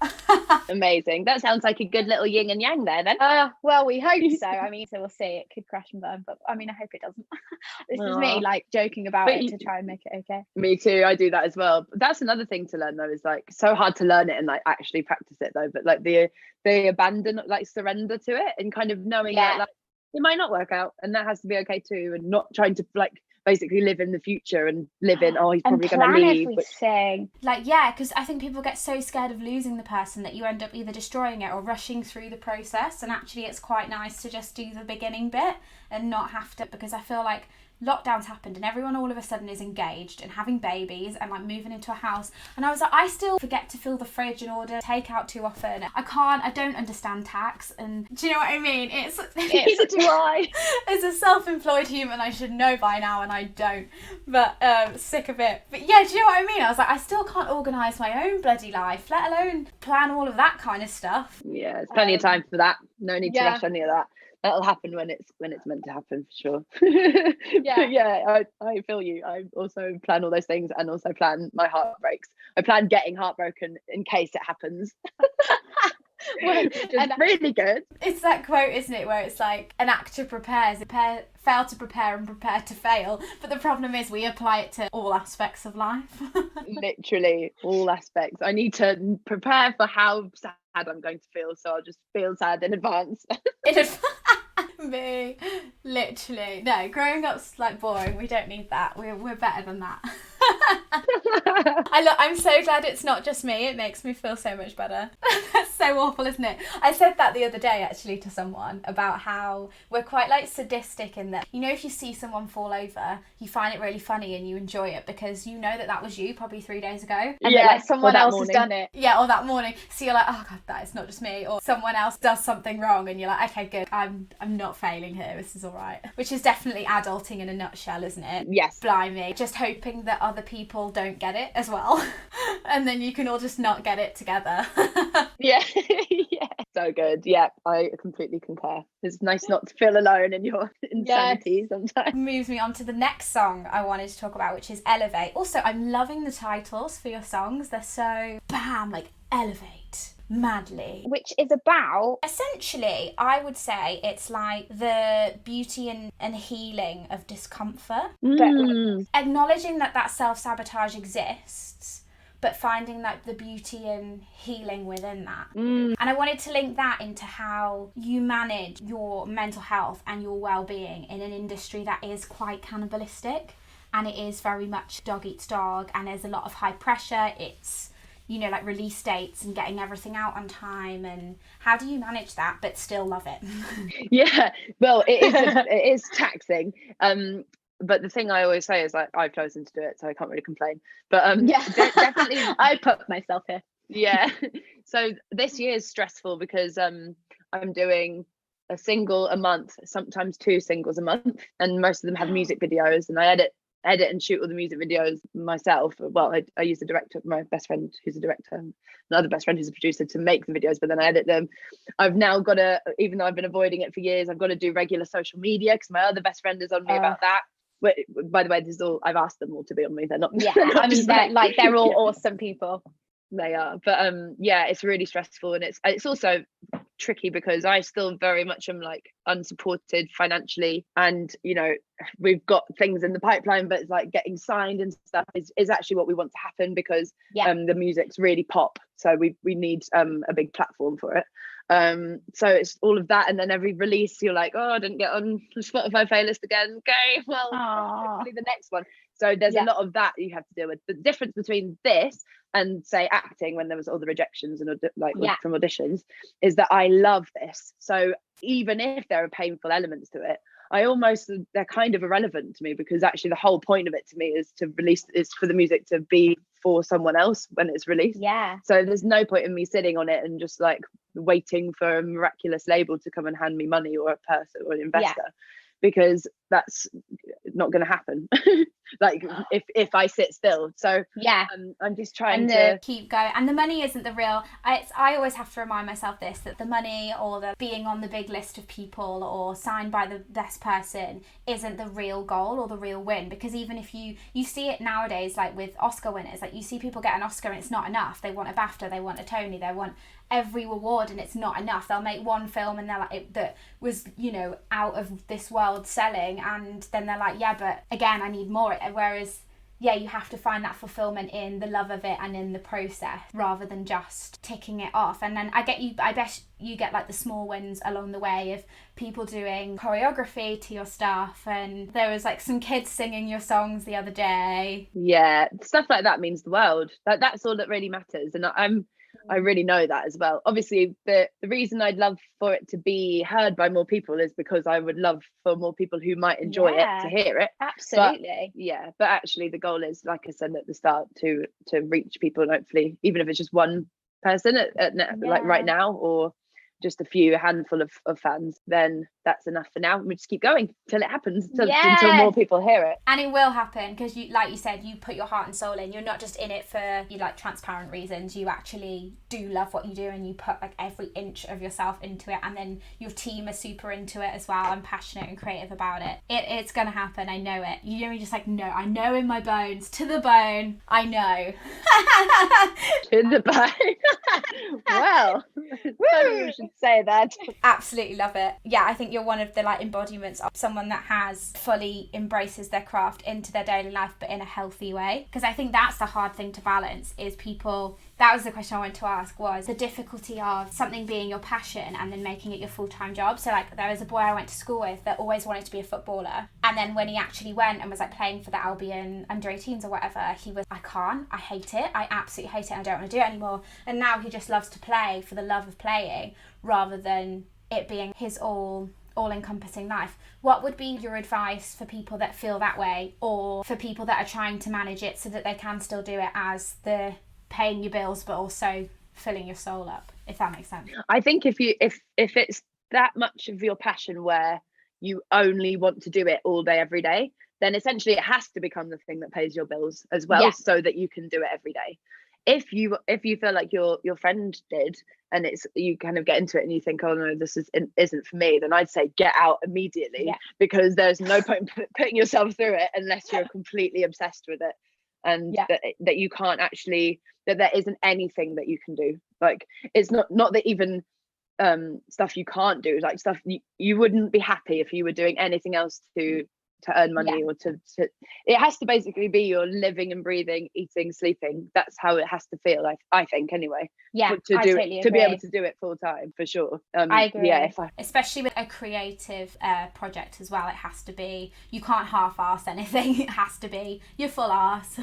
Amazing. That sounds like a good little yin and yang there then. Well, we hope so. I mean, so we'll see. It could crash and burn, but I mean, I hope it doesn't. This is me like joking about it to try and make it okay. Me too. I do that as well. That's another thing to learn though, is like so hard to learn it and like actually practice it though, but like the abandon, like surrender to it, and kind of knowing that like it might not work out, and that has to be okay too, and not trying to like basically live in the future and live in, he's probably going to leave. Because I think people get so scared of losing the person that you end up either destroying it or rushing through the process. And actually it's quite nice to just do the beginning bit and not have to, because I feel like lockdowns happened and everyone all of a sudden is engaged and having babies and like moving into a house, and I was like, I still forget to fill the fridge and order takeout too often. I don't understand tax, and do you know what I mean? It's neither do I. As a self-employed human, I should know by now, and I don't, but sick of it. But yeah, do you know what I mean? I was like, I still can't organise my own bloody life, let alone plan all of that kind of stuff. Yeah, there's plenty of time for that. No need to rush any of that. That'll happen when it's meant to happen, for sure. But yeah, I feel you. I also plan all those things, and also plan my heartbreaks. I plan getting heartbroken in case it happens. Which is really good. It's that quote, isn't it, where it's like an actor prepares, fail to prepare and prepare to fail. But the problem is we apply it to all aspects of life. Literally all aspects. I need to prepare for how sad I'm going to feel, so I'll just feel sad in advance. Me, literally. No, growing up's like boring. We don't need that. We're better than that. I'm so glad it's not just me. It makes me feel so much better. That's so awful, isn't it? I said that the other day actually to someone about how we're quite like sadistic in that, you know, if you see someone fall over, you find it really funny and you enjoy it because you know that was you probably 3 days ago. And like someone else has done it. Yeah, or that morning. So you're like, oh God, that is not just me. Or someone else does something wrong and you're like, okay, good. I'm not failing here. This is all right. Which is definitely adulting in a nutshell, isn't it? Yes. Blimey. Just hoping that other people don't get it as well. And then you can all just not get it together. Yeah. Yeah. So good. Yeah, I completely concur. It's nice not to feel alone in your insanity sometimes. Moves me on to the next song I wanted to talk about, which is Elevate. Also, I'm loving the titles for your songs. They're so bam, like elevate madly. Which is about, essentially, I would say it's like the beauty and healing of discomfort. But acknowledging that self-sabotage exists, but finding like the beauty and healing within that. And I wanted to link that into how you manage your mental health and your well-being in an industry that is quite cannibalistic, and it is very much dog eats dog, and there's a lot of high pressure. It's, you know, like release dates and getting everything out on time, and how do you manage that but still love it? Yeah, well, it is taxing. But the thing I always say is like, I've chosen to do it, so I can't really complain. But definitely I put myself here. Yeah. So this year is stressful because I'm doing a single a month, sometimes 2 singles a month, and most of them have music videos, and I edit and shoot all the music videos myself. Well, I use the director, my best friend who's a director, and another best friend who's a producer, to make the videos, but then I edit them. I've now got to, even though I've been avoiding it for years, I've got to do regular social media because my other best friend is on me about that. By the way, this is all, I've asked them all to be on me. They're not. Yeah, I mean, they're all awesome people. They are, but yeah, it's really stressful, and it's also tricky because I still very much am like unsupported financially, and you know, we've got things in the pipeline, but it's like getting signed and stuff is actually what we want to happen, because the music's really pop, so we need a big platform for it. So it's all of that, and then every release you're like, oh, I didn't get on the Spotify playlist again, okay, well, hopefully the next one. So there's a lot of that you have to deal with. The difference between this and say acting, when there was all the rejections and from auditions, is that I love this. So even if there are painful elements to it, they're kind of irrelevant to me, because actually the whole point of it to me is for the music to be for someone else when it's released. So there's no point in me sitting on it and just like waiting for a miraculous label to come and hand me money, or a person or an investor, because that's not going to happen. Like if I sit still. So I'm just trying to keep going, and the money isn't the real. I always have to remind myself this, that the money or the being on the big list of people or signed by the best person isn't the real goal or the real win, because even if you see it nowadays, like with Oscar winners, like you see people get an Oscar and it's not enough. They want a BAFTA, they want a Tony, they want every reward, and it's not enough. They'll make one film and they're like, that was, you know, out of this world selling, and then they're like, yeah, but again, I need more. Whereas you have to find that fulfillment in the love of it and in the process, rather than just ticking it off. And then I bet you get like the small wins along the way of people doing choreography to your stuff, and there was like some kids singing your songs the other day. Stuff like that means the world. That's all that really matters, and I really know that as well. Obviously, the reason I'd love for it to be heard by more people is because I would love for more people who might enjoy it to hear it. Absolutely. But actually the goal is, like I said at the start, to reach people, and hopefully even if it's just one person like right now, or just a handful of fans, then that's enough for now. We just keep going till it happens, until more people hear it. And it will happen, because you, like you said, you put your heart and soul in. You're not just in it for transparent reasons. You actually do love what you do, and you put like every inch of yourself into it, and then your team are super into it as well and passionate and creative about it. It's gonna happen. I know it. You're just like, no, I know in my bones, to the bone, I know. To the bone. Well, you should say that. Absolutely love it. I think you're one of the embodiments of someone that has fully embraces their craft into their daily life, but in a healthy way. Because I think that's the hard thing to balance, is people. That was the question I wanted to ask, was the difficulty of something being your passion and then making it your full-time job. So there was a boy I went to school with that always wanted to be a footballer, and then when he actually went and was playing for the Albion under 18s or whatever, he was, I can't, I hate it, I absolutely hate it, I don't want to do it anymore. And now he just loves to play for the love of playing, rather than it being his all-encompassing life. What would be your advice for people that feel that way, or for people that are trying to manage it so that they can still do it as the paying your bills but also filling your soul up, if that makes sense? I think if it's that much of your passion where you only want to do it all day every day, then essentially it has to become the thing that pays your bills as well, so that you can do it every day. If you feel like your friend did, and you kind of get into it and you think, oh no, this isn't for me, then I'd say get out immediately, because there's no point putting yourself through it unless you're completely obsessed with it, and that you can't actually, that there isn't anything that you can do. Like, it's not that even stuff you can't do, like stuff you wouldn't be happy if you were doing anything else to earn money, or to it has to basically be your living and breathing, eating, sleeping. That's how it has to feel, I think anyway. Totally to be able to do it full time, for sure. I agree. Especially with a creative project as well, it has to be, you can't half-ass anything. It has to be your full ass.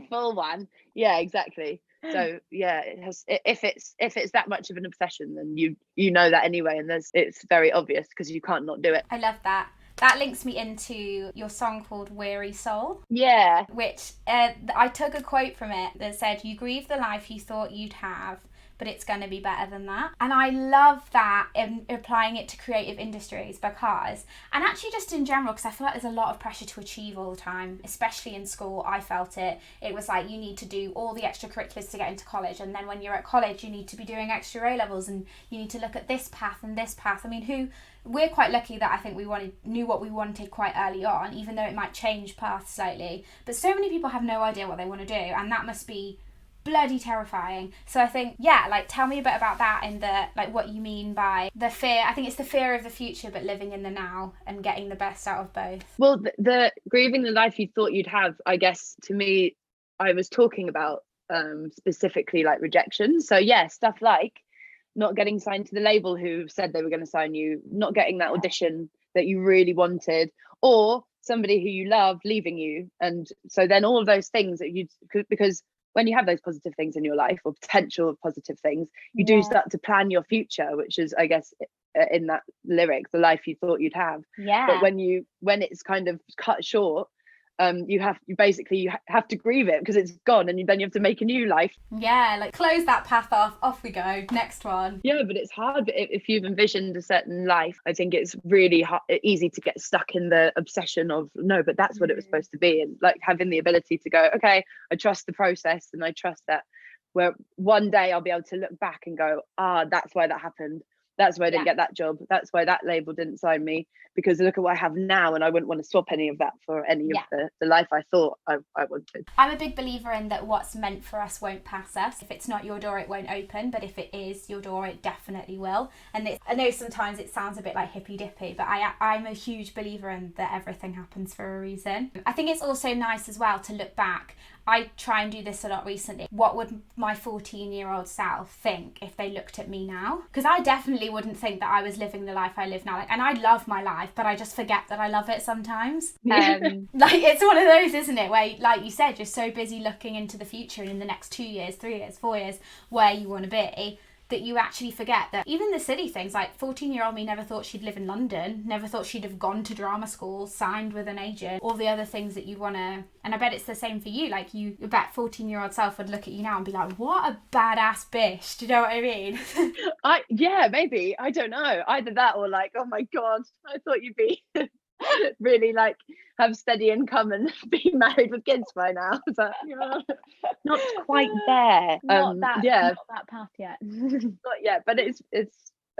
Full one. Exactly. So it has, if it's that much of an obsession, then you know that anyway, and it's very obvious, because you can't not do it. I love that. That links me into your song called Weary Soul. Which I took a quote from it that said, you grieve the life you thought you'd have, but it's going to be better than that. And I love that in applying it to creative industries, because, and actually just in general, because I feel like there's a lot of pressure to achieve all the time, especially in school. I felt it was like, you need to do all the extracurriculars to get into college, and then when you're at college you need to be doing extra A-levels, and you need to look at this path and this path. I mean, we're quite lucky that I think we knew what we wanted quite early on, even though it might change paths slightly, but so many people have no idea what they want to do, and that must be bloody terrifying. So I think, yeah, like tell me a bit about that and the like what you mean by the fear. I think it's the fear of the future, but living in the now and getting the best out of both. Well, the grieving the life you thought you'd have, I guess to me, I was talking about specifically like rejection. So yeah, stuff like not getting signed to the label who said they were going to sign you, not getting that audition that you really wanted, or somebody who you love leaving you. And so then all of those things that you, because when you have those positive things in your life or potential positive things, you do start to plan your future, which is, I guess, in that lyric, the life you thought you'd have. But when it's kind of cut short, you have to grieve it because it's gone, and then you have to make a new life. Like close that path off we go, next one. But it's hard. But if you've envisioned a certain life, I think it's really easy to get stuck in the obsession of no, but that's what it was supposed to be. And like having the ability to go, okay, I trust the process, and I trust that where one day I'll be able to look back and go, that's why that happened. That's why I didn't get that job. That's why that label didn't sign me, because look at what I have now, and I wouldn't want to swap any of that for any of the life I thought I wanted. I'm a big believer in that what's meant for us won't pass us. If it's not your door, it won't open, but if it is your door, it definitely will. And I know sometimes it sounds a bit like hippy dippy, but I'm a huge believer in that everything happens for a reason. I think it's also nice as well to look back. I try and do this a lot recently. What would my 14-year-old self think if they looked at me now? Because I definitely wouldn't think that I was living the life I live now. And I love my life, but I just forget that I love it sometimes. Like it's one of those, isn't it? Where, like you said, you're so busy looking into the future and in the next 2 years, 3 years, 4 years, where you want to be, that you actually forget that even the silly things, like 14-year-old me never thought she'd live in London, never thought she'd have gone to drama school, signed with an agent, all the other things that you want to, and I bet it's the same for you, like your 14-year-old self would look at you now and be like, what a badass bitch, do you know what I mean? Maybe, I don't know, either that or like, oh my god, I thought you'd be really like have steady income and be married with kids by now. So not quite there. Not that path yet. Not yet, but it's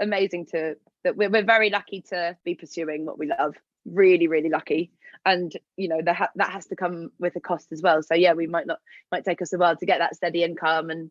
amazing that we're very lucky to be pursuing what we love. Really, really lucky. And that has to come with a cost as well. So we might take us a while to get that steady income and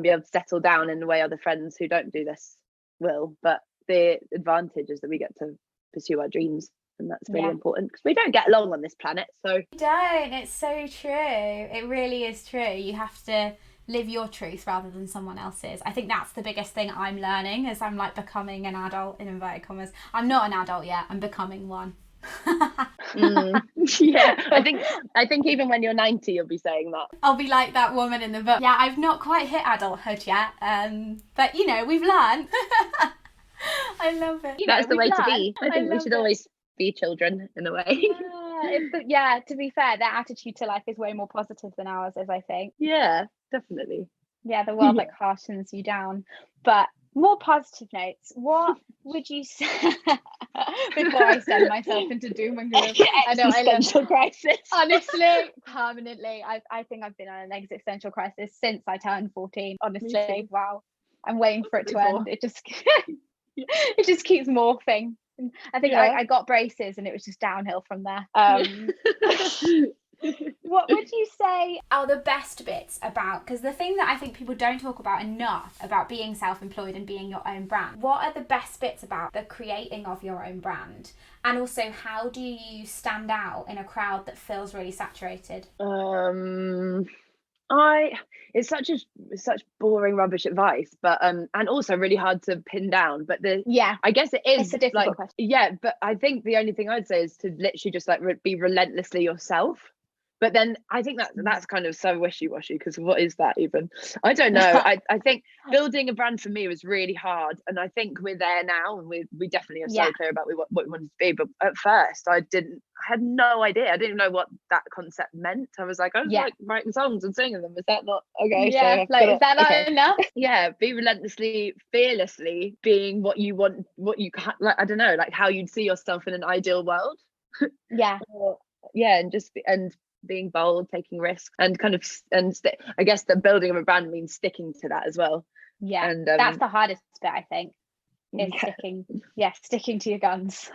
be able to settle down in the way other friends who don't do this will. But the advantage is that we get to pursue our dreams. And that's really important because we don't get along on this planet. So we don't. It's so true. It really is true. You have to live your truth rather than someone else's. I think that's the biggest thing I'm learning as I'm like becoming an adult, in inverted commas. I'm not an adult yet. I'm becoming one. I think even when you're 90 you'll be saying that. I'll be like that woman in the book. Yeah, I've not quite hit adulthood yet. But we've learned. I love it. That's the way to be. I think we should always be children in a way. To be fair, their attitude to life is way more positive than ours is, I think. Definitely. The world like harshens you down. But more positive notes, what would you say before I send myself into doom and gloom? Existential crisis. Honestly, permanently. I think I've been on an existential crisis since I turned 14. Honestly, wow. I'm waiting for it to end. It just keeps morphing. I think I got braces and it was just downhill from there. What would you say are the best bits about, because the thing that I think people don't talk about enough about being self-employed and being your own brand, what are the best bits about the creating of your own brand? And also, how do you stand out in a crowd that feels really saturated? It's such boring rubbish advice, but and also really hard to pin down, but I guess it is a difficult question. But I think the only thing I'd say is to literally just like be relentlessly yourself. But then I think that's kind of so wishy-washy, because what is that even? I don't know. I think building a brand for me was really hard, and I think we're there now, and we definitely are so clear about what we wanted to be. But at first I had no idea. I didn't know what that concept meant. I was like, I was like writing songs and singing them. Is that not okay? Is that not enough? Be relentlessly, fearlessly being what you want, what you like. I don't know, like how you'd see yourself in an ideal world. And being bold, taking risks, and I guess the building of a brand means sticking to that as well. And that's the hardest bit, I think, is sticking to your guns.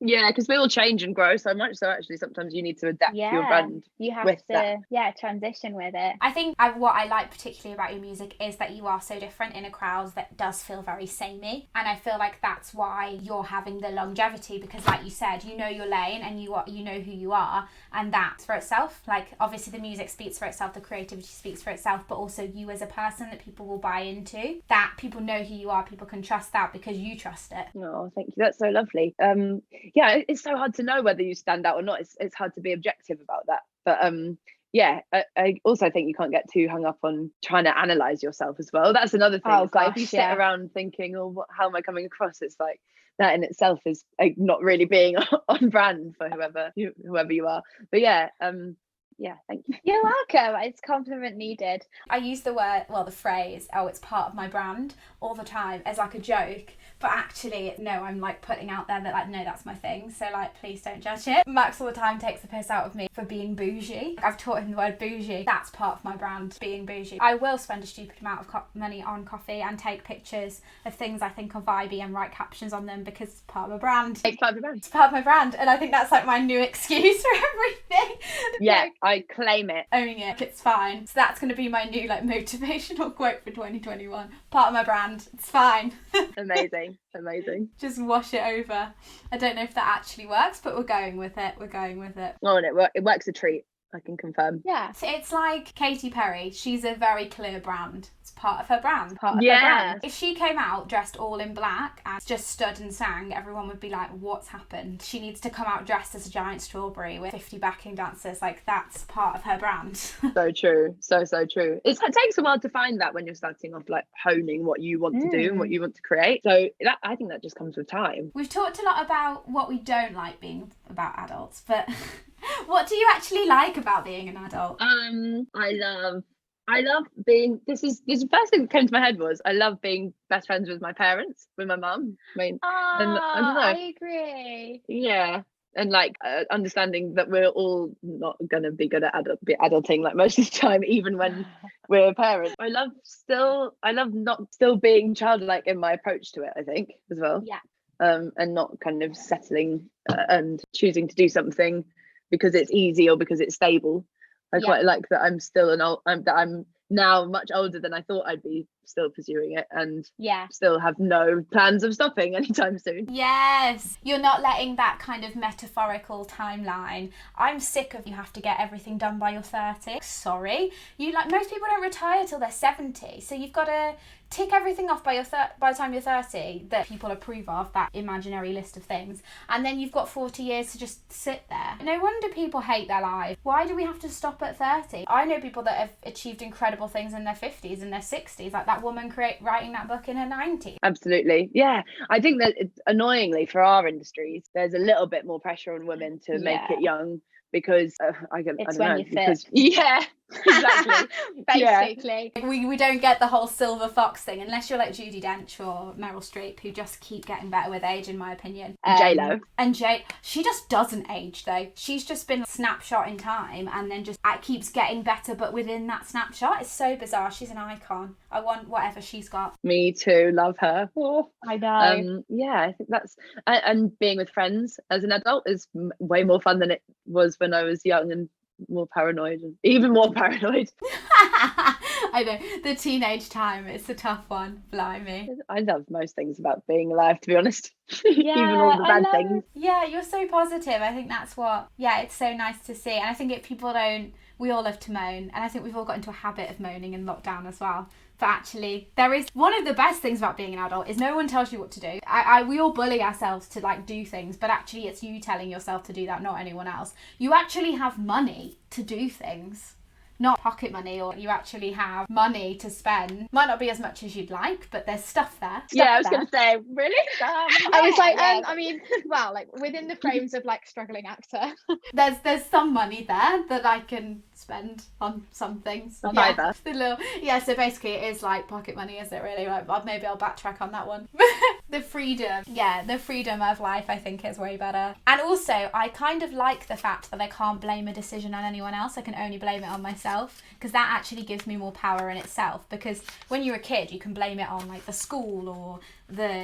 Yeah, because we all change and grow so much. So actually, sometimes you need to adapt your brand. You have with to, transition with it. I think what I like particularly about your music is that you are so different in a crowd that does feel very samey. And I feel like that's why you're having the longevity, because like you said, you know your lane and you know who you are, and that's for itself. Like obviously the music speaks for itself, the creativity speaks for itself, but also you as a person that people will buy into, that people know who you are, people can trust that because you trust it. Oh, thank you. That's so lovely. It's so hard to know whether you stand out or not. It's hard to be objective about that. But I also think you can't get too hung up on trying to analyze yourself as well. That's another thing. Oh, it's like if you sit around thinking, oh, how am I coming across? It's like that in itself is not really being on brand for whoever you are. But thank you. You're welcome. It's compliment needed. I use the phrase, oh, it's part of my brand, all the time as like a joke. But actually, no, I'm like putting out there that like, no, that's my thing. So like, please don't judge it. Max all the time takes the piss out of me for being bougie. I've taught him the word bougie. That's part of my brand, being bougie. I will spend a stupid amount of money on coffee and take pictures of things I think are vibey and write captions on them because it's part of my brand. It's part of your brand. It's part of my brand. And I think that's like my new excuse for everything. Yeah, I claim it. Owning it. It's fine. So that's going to be my new like motivational quote for 2021. Part of my brand. It's fine. Amazing. Just wash it over. I don't know if that actually works, but we're going with it. Oh, and it works a treat, I can confirm. Yeah. So it's like Katy Perry. She's a very clear brand. It's part of her brand. If she came out dressed all in black and just stood and sang, everyone would be like, what's happened? She needs to come out dressed as a giant strawberry with 50 backing dancers. Like, that's part of her brand. So true. So true. It takes a while to find that when you're starting off, like honing what you want to do and what you want to create. So I think that just comes with time. We've talked a lot about what we don't like being about adults, but what do you actually like about being an adult? I love being, this is the first thing that came to my head was I love being best friends with my parents, with my mum. And I don't know. I agree. Yeah. And like understanding that we're all not going to be good at adulting like most of the time, even when we're parents. I love not still being childlike in my approach to it, I think, as well. Yeah. And not kind of settling and choosing to do something because it's easy or because it's stable. I quite like that I'm now much older than I thought I'd be, still pursuing it and still have no plans of stopping anytime soon. Yes, you're not letting that kind of metaphorical timeline. I'm sick of you have to get everything done by your 30. Sorry, most people don't retire till they're 70, so you've got to tick everything off by the time you're 30 that people approve of, that imaginary list of things, and then you've got 40 years to just sit there. No wonder people hate their life. Why do we have to stop at 30? I know people that have achieved incredible things in their 50s and their 60s, like that woman writing that book in her 90s. Absolutely. Yeah, I think that annoyingly for our industries there's a little bit more pressure on women to make it young because exactly. Basically. We don't get the whole silver fox thing unless you're like Judi Dench or Meryl Streep, who just keep getting better with age, in my opinion. J-Lo. And she just doesn't age though. She's just been a snapshot in time and then just keeps getting better, but within that snapshot. It's so bizarre. She's an icon. I want whatever she's got. Me too. Love her. Oh. I know. I think that's and being with friends as an adult is way more fun than it was when I was young and more paranoid, and even more paranoid. I know, the teenage time, it's a tough one. Blimey. I love most things about being alive, to be honest. Even all the bad things. Yeah, you're so positive. I think that's what, it's so nice to see. And I think if people don't, we all love to moan, and I think we've all got into a habit of moaning in lockdown as well. But actually, there is one of the best things about being an adult is no one tells you what to do. We all bully ourselves to like do things, but actually it's you telling yourself to do that, not anyone else. You actually have money to do things, not pocket money, or you actually have money to spend. Might not be as much as you'd like, but there's stuff there. I was going to say, really? I was like, I mean, well, like within the frames of like struggling actor. There's some money there that I can spend on some things. Either. So basically it is like pocket money, is it really? Like, maybe I'll backtrack on that one. The freedom of life, I think, is way better. And also I kind of like the fact that I can't blame a decision on anyone else. I can only blame it on myself, because that actually gives me more power in itself. Because when you're a kid, you can blame it on like the school or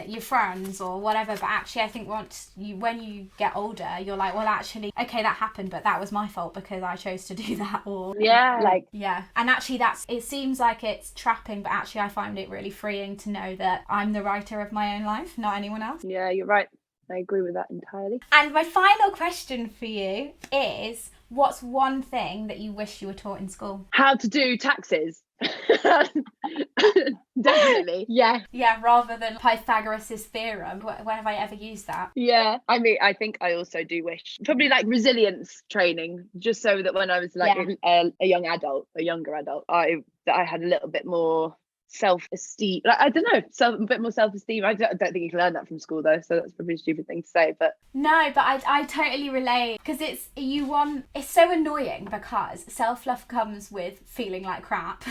your friends or whatever, but actually I think when you get older, you're like, well, actually, okay, that happened, but that was my fault because I chose to do that. Or and actually it seems like it's trapping, but actually I find it really freeing to know that I'm the writer of my own life, not anyone else. Yeah, you're right. I agree with that entirely. And my final question for you is, what's one thing that you wish you were taught in school? How to do taxes. Definitely. Yeah, rather than Pythagoras' theorem. When have I ever used that? Yeah, I mean, I think I also do wish probably like resilience training, just so that when I was like a younger adult, I had a little bit more self-esteem. Like, I don't know, a bit more self-esteem. I don't think you can learn that from school though, so that's probably a stupid thing to say, but no, but I totally relate, because it's so annoying, because self-love comes with feeling like crap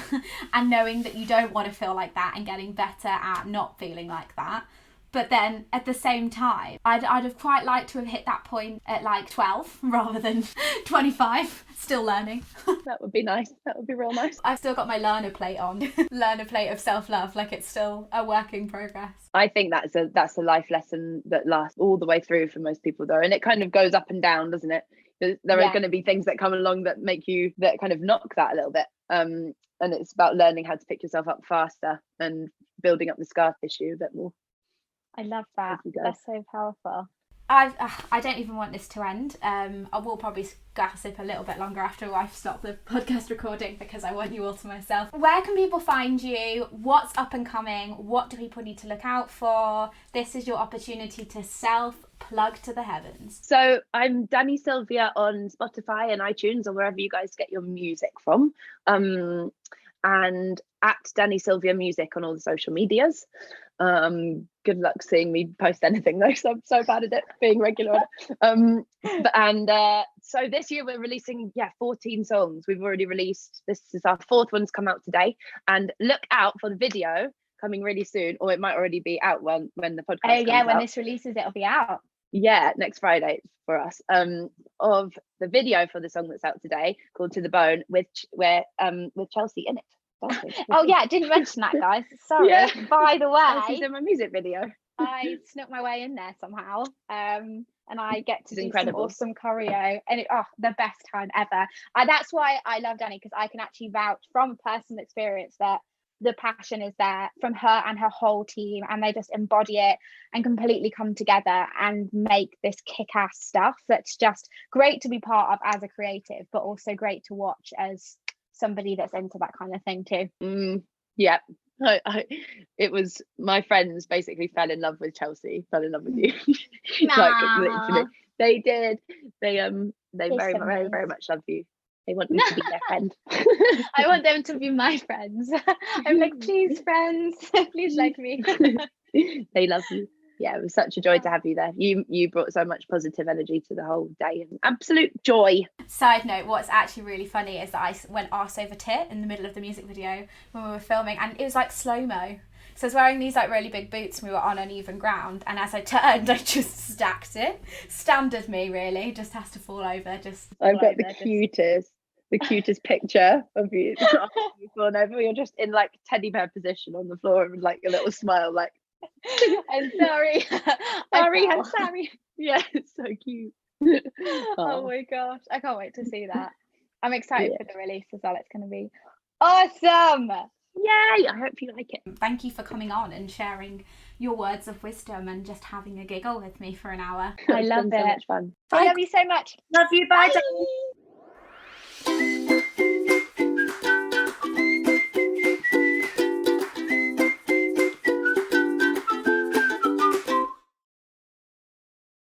and knowing that you don't want to feel like that and getting better at not feeling like that. But then at the same time, I'd have quite liked to have hit that point at like 12 rather than 25, still learning. That would be nice. That would be real nice. I've still got my learner plate on. Learner plate of self-love, like it's still a work in progress. I think that's a life lesson that lasts all the way through for most people though, and it kind of goes up and down, doesn't it? There are going to be things that come along that kind of knock that a little bit, and it's about learning how to pick yourself up faster and building up the scar tissue a bit more. I love that. That's so powerful. I don't even want this to end. I will probably gossip a little bit longer after I've stopped the podcast recording, because I want you all to myself. Where can people find you? What's up and coming? What do people need to look out for? This is your opportunity to self-plug to the heavens. So I'm Dani Sylvia on Spotify and iTunes, or wherever you guys get your music from. And at Dani Sylvia Music on all the social medias. Good luck seeing me post anything though, so I'm so bad at it, being regular on it. So this year we're releasing 14 songs. We've already released, this is our 4th one's come out today, and look out for the video coming really soon, or it might already be out when the podcast comes when out. this releases, it'll be out. Next Friday for us, of the video for the song that's out today called To The Bone, with Chelsea in it. Didn't mention that, guys. Sorry. By the way, she's in my music video. I snuck my way in there somehow, and I get to do some awesome choreo, and the best time ever. That's why I love Dani, because I can actually vouch from personal experience that the passion is there from her and her whole team, and they just embody it and completely come together and make this kick-ass stuff that's just great to be part of as a creative, but also great to watch as somebody that's into that kind of thing too. It was my friends basically fell in love with Chelsea, fell in love with you. Like literally, they did. They very, very, very much love you. They want you to be their friend. I want them to be my friends. I'm like, please, friends, please like me. They love you. Yeah, it was such a joy to have you there. You brought so much positive energy to the whole day, and absolute joy. Side note, what's actually really funny is that I went arse over tit in the middle of the music video when we were filming, and it was like slow-mo. So I was wearing these like really big boots and we were on uneven ground, and as I turned, I just stacked it. Standard me, really, just has to fall over. I've got the cutest picture of you falling over. You're just in like teddy bear position on the floor with like a little smile, like I'm sorry. I'm sorry. Yeah, it's so cute. Oh my gosh, I can't wait to see that. I'm excited for the release as well. It's going to be awesome. Yay, I hope you like it. Thank you for coming on and sharing your words of wisdom and just having a giggle with me for an hour. I love it. So much fun. I love you so much. Love you. Bye.